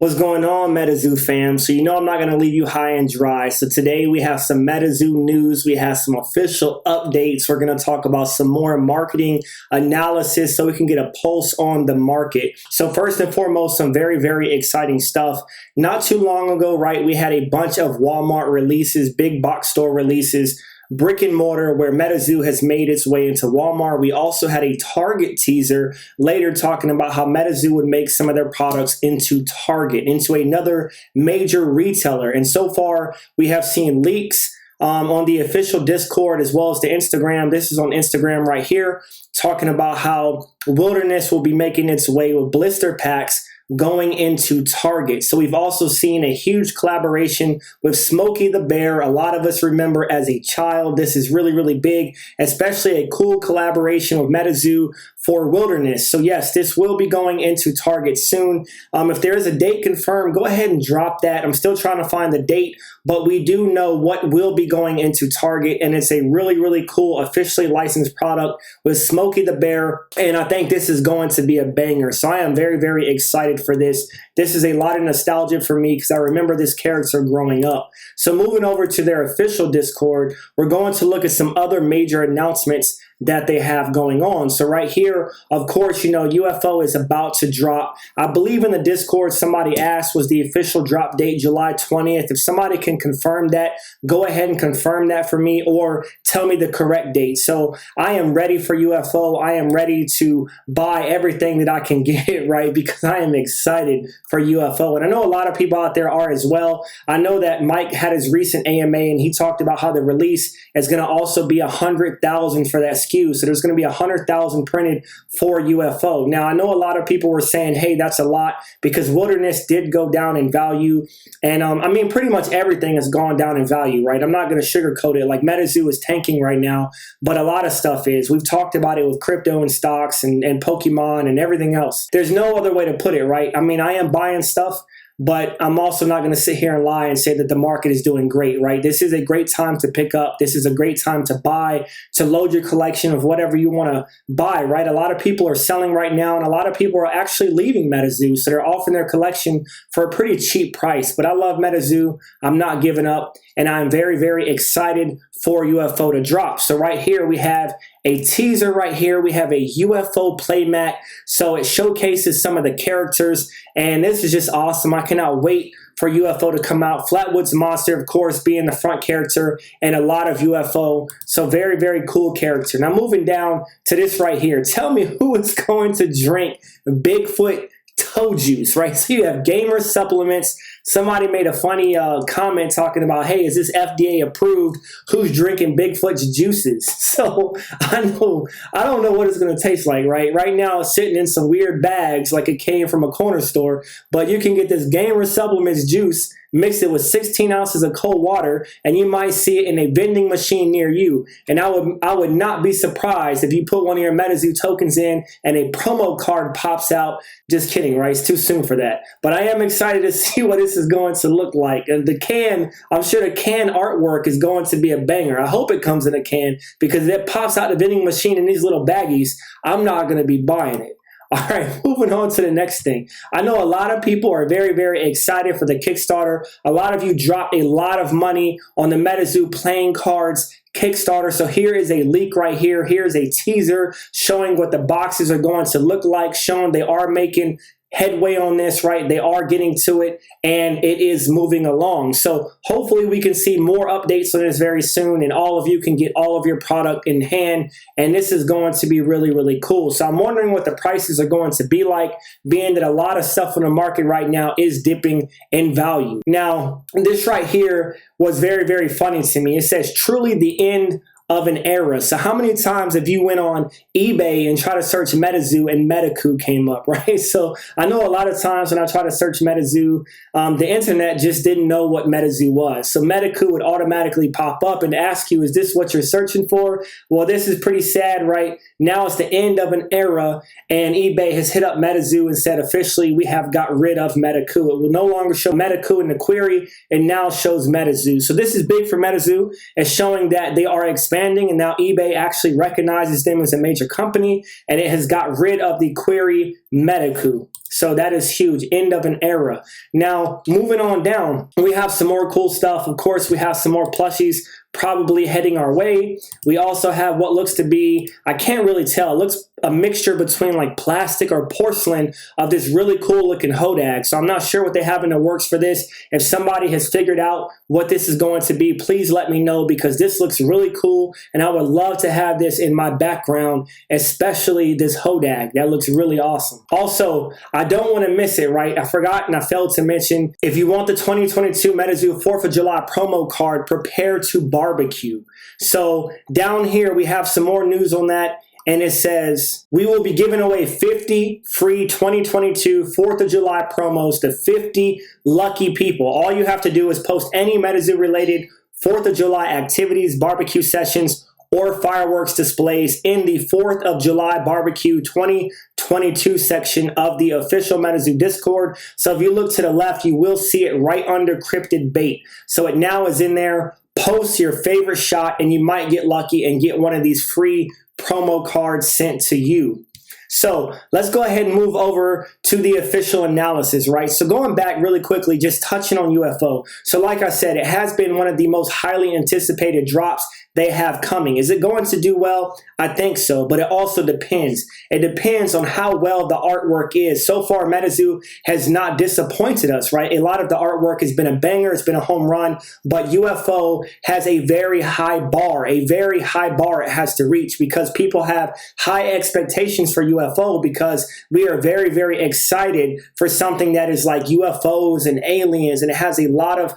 What's going on, Metazoo fam? So you know I'm not going to leave you high and dry. So today we have some Metazoo news. We have some official updates. We're going to talk about some more marketing analysis so we can get a pulse on the market. So first and foremost, some very, very exciting stuff. Not too long ago, right, we had a bunch of Walmart releases, big box store releases, brick and mortar, where Metazoo has made its way into Walmart. We also had a Target teaser later talking about how Metazoo would make some of their products into Target, into another major retailer. And so far, we have seen leaks on the official Discord as well as the Instagram. This is on Instagram right here, talking about how Wilderness will be making its way with blister packs going into Target. So we've also seen a huge collaboration with Smokey the Bear. A lot of us remember as a child. This is really, really big, especially a cool collaboration with Metazoo for Wilderness. So yes, this will be going into Target soon. If there is a date confirmed, go ahead and drop that. I'm still trying to find the date, but we do know what will be going into Target, and it's a really, really cool officially licensed product with Smokey the Bear, and I think this is going to be a banger. So I am very, very excited for this. This is a lot of nostalgia for me because I remember this character growing up. So moving over to their official Discord, we're going to look at some other major announcements that they have going on. So right here, of course, you know, UFO is about to drop. I believe in the Discord, somebody asked, was the official drop date July 20th? If somebody can confirm that, go ahead and confirm that for me or tell me the correct date. So I am ready for UFO. I am ready to buy everything that I can get, right? Because I am excited for UFO. And I know a lot of people out there are as well. I know that Mike had his recent AMA and he talked about how the release is going to also be 100,000 for that SKU. So there's going to be 100,000 printed for UFO. Now, I know a lot of people were saying, hey, that's a lot because Wilderness did go down in value. And I mean, pretty much everything has gone down in value, right? I'm not going to sugarcoat it. Like Metazoo is tanking right now, but a lot of stuff is. We've talked about it with crypto and stocks and Pokemon and everything else. There's no other way to put it, right? I mean, I am buying stuff, but I'm also not going to sit here and lie and say that the market is doing great, right? This is a great time to pick up. This is a great time to buy, to load your collection of whatever you want to buy, right? A lot of people are selling right now, and a lot of people are actually leaving Metazoo, so they're offering their collection for a pretty cheap price. But I love Metazoo. I'm not giving up, and I'm very, very excited for UFO to drop. So right here, we have a teaser right here. We have a UFO playmat. So it showcases some of the characters, and this is just awesome. I cannot wait for UFO to come out. Flatwoods Monster, of course, being the front character, and a lot of UFO. So very, very cool character. Now moving down to this right here. Tell me who is going to drink Bigfoot toe juice, right? So you have gamer supplements. Somebody made a funny comment talking about, hey, is this FDA approved? Who's drinking Bigfoot's juices? So I don't know what it's going to taste like, right? Right now it's sitting in some weird bags like it came from a corner store, but you can get this gamer supplements juice, mix it with 16 ounces of cold water, and you might see it in a vending machine near you. And I would not be surprised if you put one of your Metazoo tokens in and a promo card pops out. Just kidding, right? It's too soon for that. But I am excited to see what this is going to look like. And the can, I'm sure the can artwork is going to be a banger. I hope it comes in a can because if it pops out the vending machine in these little baggies, I'm not going to be buying it. All right, moving on to the next thing. I know a lot of people are very, very excited for the Kickstarter. A lot of you dropped a lot of money on the Metazoo playing cards Kickstarter. So here is a leak right here. Here's a teaser showing what the boxes are going to look like, showing they are making headway on this, right? They are getting to it and it is moving along. So hopefully we can see more updates on this very soon and all of you can get all of your product in hand. And this is going to be really, really cool. So I'm wondering what the prices are going to be like, being that a lot of stuff on the market right now is dipping in value. Now, this right here was very, very funny to me. It says truly the end of an era. So how many times have you went on eBay and try to search Metazoo and Metacoo came up, right? So I know a lot of times when I try to search Metazoo, the internet just didn't know what Metazoo was. So Metacoo would automatically pop up and ask you, is this what you're searching for? Well, this is pretty sad, right? Now it's the end of an era and eBay has hit up Metazoo and said officially we have got rid of Metacoo. It will no longer show Metacoo in the query and now shows Metazoo. So this is big for Metazoo. It's showing that they are expanding and now eBay actually recognizes them as a major company and it has got rid of the query Metacoo. So that is huge. End of an era. Now, moving on down, we have some more cool stuff. Of course, we have some more plushies probably heading our way. We also have what looks to be, I can't really tell, it looks a mixture between like plastic or porcelain of this really cool looking hodag. So I'm not sure what they have in the works for this. If somebody has figured out what this is going to be, please let me know, because this looks really cool and I would love to have this in my background, especially this hodag. That looks really awesome. Also, I don't want to miss it, right? I forgot and I failed to mention, if you want the 2022 Metazoo 4th of July promo card, prepare to barbecue. So down here, we have some more news on that. And it says, we will be giving away 50 free 2022 4th of July promos to 50 lucky people. All you have to do is post any Metazoo related 4th of July activities, barbecue sessions, or fireworks displays in the 4th of July barbecue 2022 section of the official Metazoo Discord. So if you look to the left, you will see it right under cryptid bait. So it now is in there. Post your favorite shot and you might get lucky and get one of these free promo cards sent to you. So let's go ahead and move over to the official analysis, right? So going back really quickly, just touching on UFO. So like I said, it has been one of the most highly anticipated drops they have coming. Is it going to do well? I think so, but it also depends. It depends on how well the artwork is. So far, Metazoo has not disappointed us, right? A lot of the artwork has been a banger, it's been a home run, but UFO has a very high bar it has to reach, because people have high expectations for UFO, because we are very, very excited for something that is like UFOs and aliens, and it has a lot of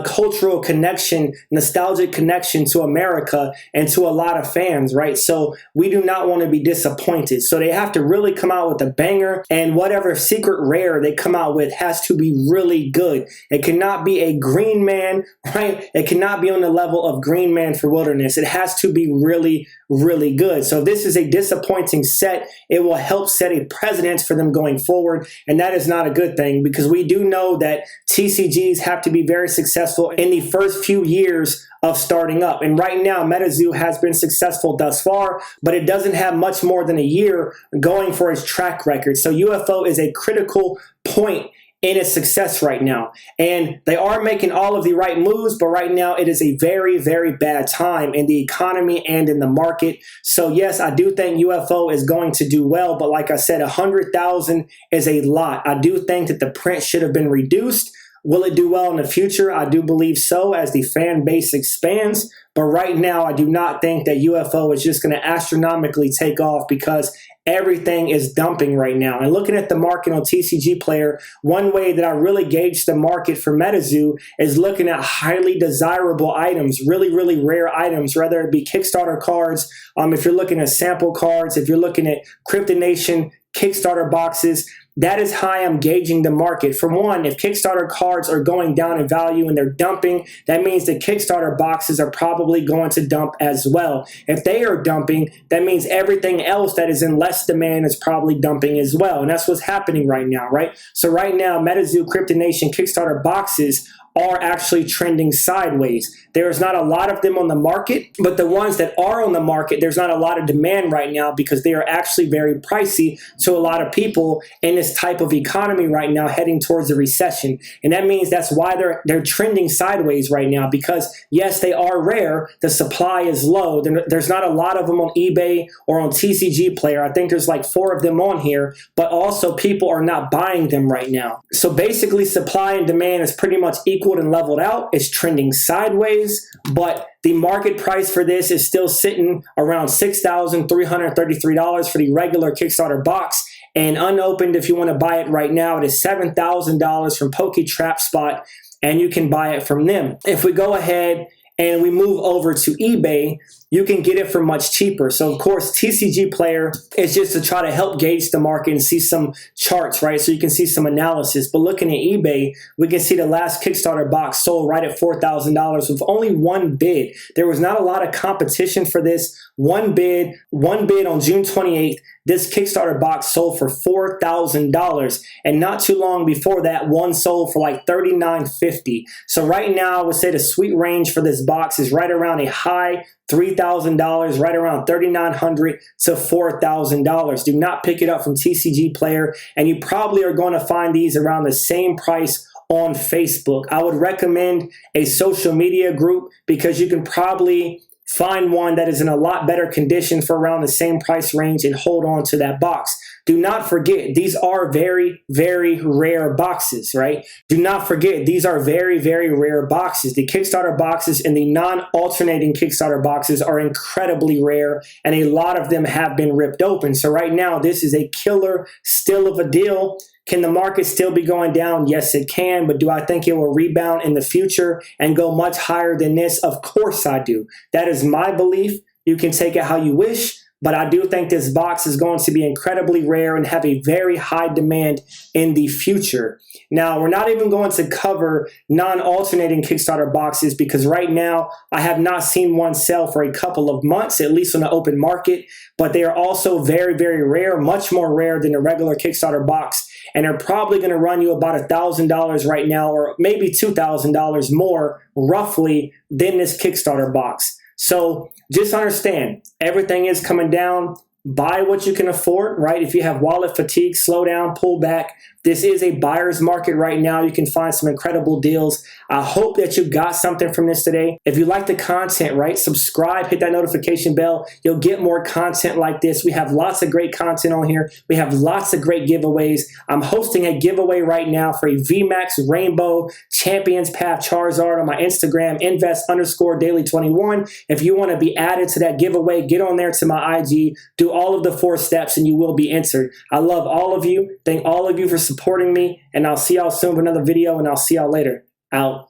cultural connection, nostalgic connection to America and to a lot of fans, right? So we do not want to be disappointed. So they have to really come out with a banger, and whatever secret rare they come out with has to be really good. It cannot be a Green Man, right? It cannot be on the level of Green Man for Wilderness. It has to be really, really good. So if this is a disappointing set, it will help set a precedent for them going forward. And that is not a good thing, because we do know that TCGs have to be very successful in the first few years of starting up. And right now, Metazoo has been successful thus far, but it doesn't have much more than a year going for its track record. So UFO is a critical point in its success right now. And they are making all of the right moves, but right now it is a very, very bad time in the economy and in the market. So yes, I do think UFO is going to do well, but like I said, 100,000 is a lot. I do think that the print should have been reduced. Will it do well in the future? I do believe so, as the fan base expands. But right now, I do not think that UFO is just going to astronomically take off, because everything is dumping right now. And looking at the market on TCG Player, one way that I really gauge the market for Metazoo is looking at highly desirable items, really, really rare items, whether it be Kickstarter cards, if you're looking at sample cards, if you're looking at Cryptid Nation Kickstarter boxes. That is how I'm gauging the market. For one, if Kickstarter cards are going down in value and they're dumping, that means the Kickstarter boxes are probably going to dump as well. If they are dumping, that means everything else that is in less demand is probably dumping as well. And that's what's happening right now, right? So right now, Metazoo, Cryptid Nation, Kickstarter boxes are actually trending sideways. There's not a lot of them on the market, but the ones that are on the market, there's not a lot of demand right now, because they are actually very pricey to a lot of people in this type of economy right now, heading towards a recession. And that means that's why they're trending sideways right now, because yes, they are rare. The supply is low. There's not a lot of them on eBay or on TCG Player. I think there's like 4 of them on here, but also people are not buying them right now. So basically, supply and demand is pretty much equal and leveled out. It's trending sideways, but the market price for this is still sitting around $6,333 for the regular Kickstarter box. And unopened, if you want to buy it right now, it is $7,000 from Trap Spot, and you can buy it from them. If we go ahead and we move over to eBay, you can get it for much cheaper. So of course, TCG Player is just to try to help gauge the market and see some charts, right? So you can see some analysis. But looking at eBay, we can see the last Kickstarter box sold right at $4,000 with only one bid. There was not a lot of competition for this. One bid on June 28th. this Kickstarter box sold for $4,000. And not too long before that, one sold for like $39.50. So right now, I would say the sweet range for this box is right around a high $3,000, right around $3,900 to $4,000. Do not pick it up from TCG Player, and you probably are going to find these around the same price on Facebook. I would recommend a social media group because you can probably find one that is in a lot better condition for around the same price range and hold on to that box. Do not forget, these are very, very rare boxes, right? Do not forget, these are very, very rare boxes. The Kickstarter boxes and the non-alternating Kickstarter boxes are incredibly rare, and a lot of them have been ripped open. So right now, this is a killer still of a deal. Can the market still be going down? Yes, it can, but do I think it will rebound in the future and go much higher than this? Of course I do. That is my belief. You can take it how you wish, but I do think this box is going to be incredibly rare and have a very high demand in the future. Now, we're not even going to cover non-alternating Kickstarter boxes because right now I have not seen one sell for a couple of months, at least on the open market, but they are also very, very rare, much more rare than a regular Kickstarter box. And they're probably going to run you about $1,000 right now, or maybe $2,000 more roughly than this Kickstarter box. So just understand, everything is coming down. Buy what you can afford, right? If you have wallet fatigue, slow down, pull back. This is a buyer's market right now. You can find some incredible deals. I hope that you got something from this today. If you like the content, right, subscribe, hit that notification bell. You'll get more content like this. We have lots of great content on here. We have lots of great giveaways. I'm hosting a giveaway right now for a VMAX Rainbow Champions Path Charizard on my Instagram, invest_daily21. If you want to be added to that giveaway, get on there to my IG, do all of the 4 steps, and you will be entered. I love all of you. Thank all of you for supporting me, and I'll see y'all soon with another video, and I'll see y'all later. Out.